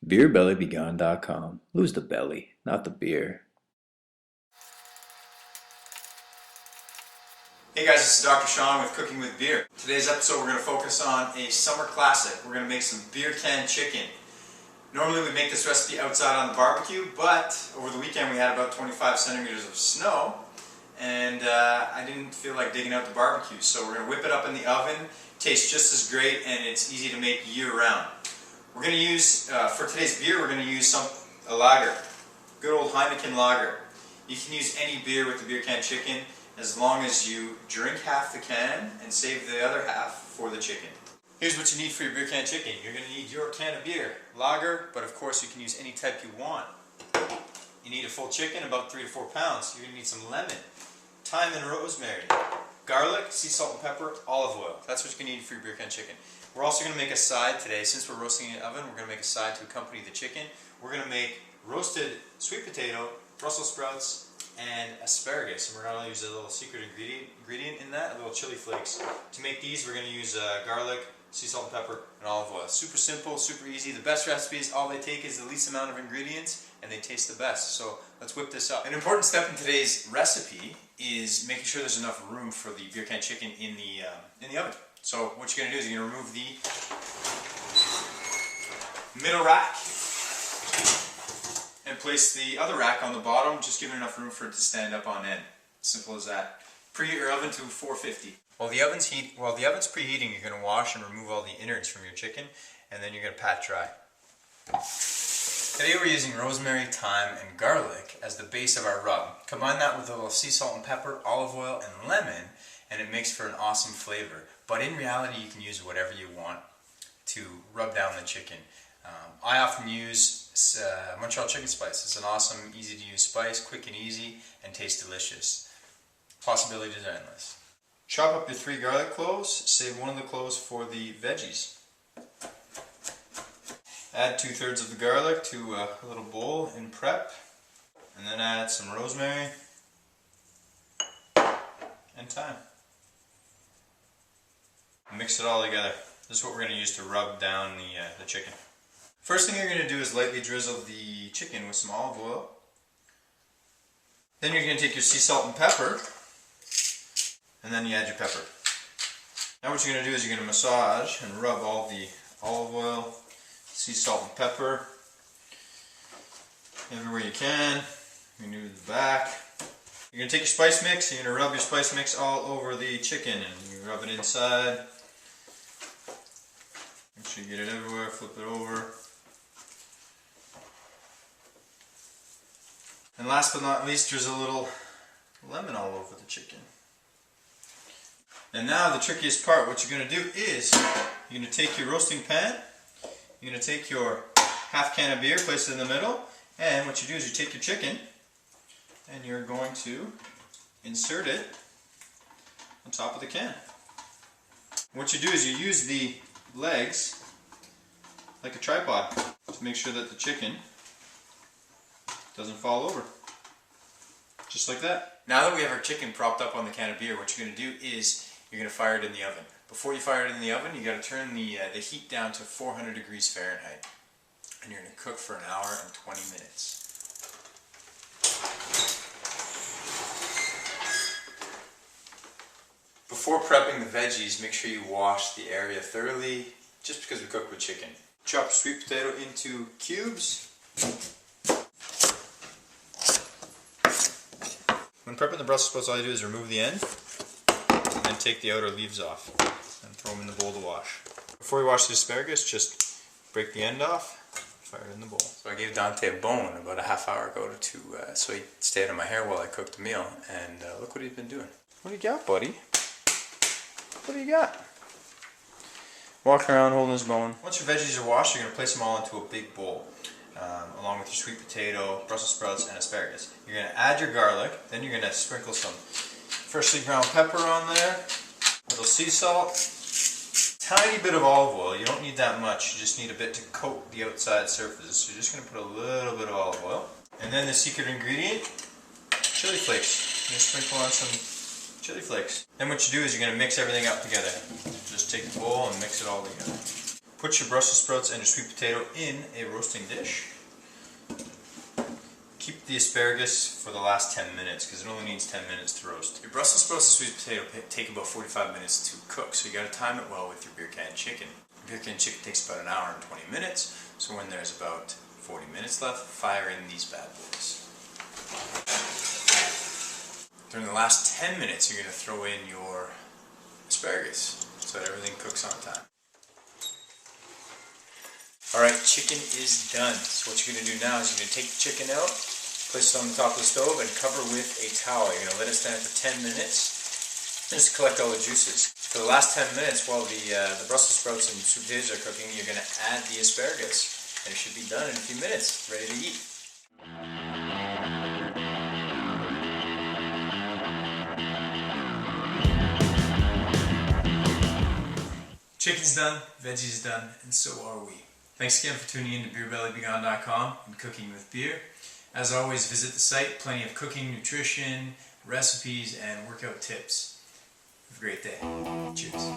BeerBellyBeGone.com. Lose the belly, not the beer. Hey guys, this is Dr. Sean with Cooking with Beer. Today's episode we're going to focus on a summer classic. We're going to make some beer can chicken. Normally we make this recipe outside on the barbecue, but over the weekend we had about 25 centimeters of snow and I didn't feel like digging out the barbecue, so we're going to whip it up in the oven. Tastes just as great and it's easy to make year round. We're going to use, for today's beer, we're going to use a lager. Good old Heineken lager. You can use any beer with the beer can chicken as long as you drink half the can and save the other half for the chicken. Here's what you need for your beer can chicken. You're going to need your can of beer, lager, but of course you can use any type you want. You need a full chicken, about 3 to 4 pounds. You're going to need some lemon, thyme and rosemary, garlic, sea salt and pepper, olive oil. That's what you're going to need for your beer can chicken. We're also going to make a side today. Since we're roasting in the oven, we're going to make a side to accompany the chicken. We're going to make roasted sweet potato, Brussels sprouts, and asparagus. And we're going to use a little secret ingredient in that, a little chili flakes. To make these, we're going to use garlic, sea salt and pepper, and olive oil. Super simple, super easy. The best recipes, all they take is the least amount of ingredients, and they taste the best. So let's whip this up. An important step in today's recipe is making sure there's enough room for the beer can chicken in the oven. So what you're going to do is you're going to remove the middle rack and place the other rack on the bottom, just give it enough room for it to stand up on end. Simple as that. Preheat your oven to 450. While the oven's preheating, you're going to wash and remove all the innards from your chicken, and then you're going to pat dry. Today we're using rosemary, thyme, and garlic as the base of our rub. Combine that with a little sea salt and pepper, olive oil, and lemon, and it makes for an awesome flavor. But in reality, you can use whatever you want to rub down the chicken. I often use Montreal chicken spice. It's an awesome, easy to use spice, quick and easy, and tastes delicious. Possibilities are endless. Chop up your 3 garlic cloves, save one of the cloves for the veggies. Add 2/3 of the garlic to a little bowl in prep, and then add some rosemary and thyme. Mix it all together. This is what we're going to use to rub down the chicken. First thing you're going to do is lightly drizzle the chicken with some olive oil. Then you're going to take your sea salt and pepper, and then you add your pepper. Now what you're going to do is you're going to massage and rub all the olive oil, sea salt and pepper everywhere you can. You're going to do the back. You're going to take your spice mix, you're going to rub your spice mix all over the chicken, and you rub it inside. Make sure you get it everywhere, flip it over. And last but not least, drizzle a little lemon all over the chicken. And now the trickiest part, what you're going to do is, you're going to take your roasting pan, you're going to take your half can of beer, place it in the middle, and what you do is you take your chicken, and you're going to insert it on top of the can. What you do is you use the legs like a tripod to make sure that the chicken doesn't fall over. Just like that. Now that we have our chicken propped up on the can of beer, what you're going to do is you're going to fire it in the oven. Before you fire it in the oven, you got to turn the heat down to 400 degrees Fahrenheit. And you're going to cook for 1 hour and 20 minutes. Before prepping the veggies, make sure you wash the area thoroughly, just because we cook with chicken. Chop sweet potato into cubes. When prepping the Brussels sprouts, all you do is remove the end, and then take the outer leaves off, and throw them in the bowl to wash. Before you wash the asparagus, just break the end off, fire it in the bowl. So I gave Dante a bone about a half hour ago so he'd stay out of my hair while I cooked the meal, and look what he's been doing. What do you got, buddy? What do you got? Walking around holding his bone. Once your veggies are washed, you're going to place them all into a big bowl, along with your sweet potato, Brussels sprouts, and asparagus. You're going to add your garlic, then you're going to sprinkle some freshly ground pepper on there, a little sea salt, tiny bit of olive oil. You don't need that much, you just need a bit to coat the outside surfaces. So you're just going to put a little bit of olive oil. And then the secret ingredient, chili flakes. You're going to sprinkle on some chili flakes. Then what you do is you're going to mix everything up together. Just take the bowl and mix it all together. Put your Brussels sprouts and your sweet potato in a roasting dish. Keep the asparagus for the last 10 minutes because it only needs 10 minutes to roast. Your Brussels sprouts and sweet potato take about 45 minutes to cook, so you got to time it well with your beer can chicken. Beer can chicken takes about an hour and 20 minutes, so when there's about 40 minutes left, fire in these bad boys. During the last 10 minutes, you're going to throw in your asparagus so that everything cooks on time. Alright, chicken is done. So what you're going to do now is you're going to take the chicken out, place it on the top of the stove, and cover with a towel. You're going to let it stand for 10 minutes, just collect all the juices. For the last 10 minutes, while the Brussels sprouts and sweet potatoes are cooking, you're going to add the asparagus. And it should be done in a few minutes, ready to eat. Chicken's done, veggies done, and so are we. Thanks again for tuning in to BeerBellyBeGone.com and Cooking with Beer. As always, visit the site. Plenty of cooking, nutrition, recipes, and workout tips. Have a great day. Cheers.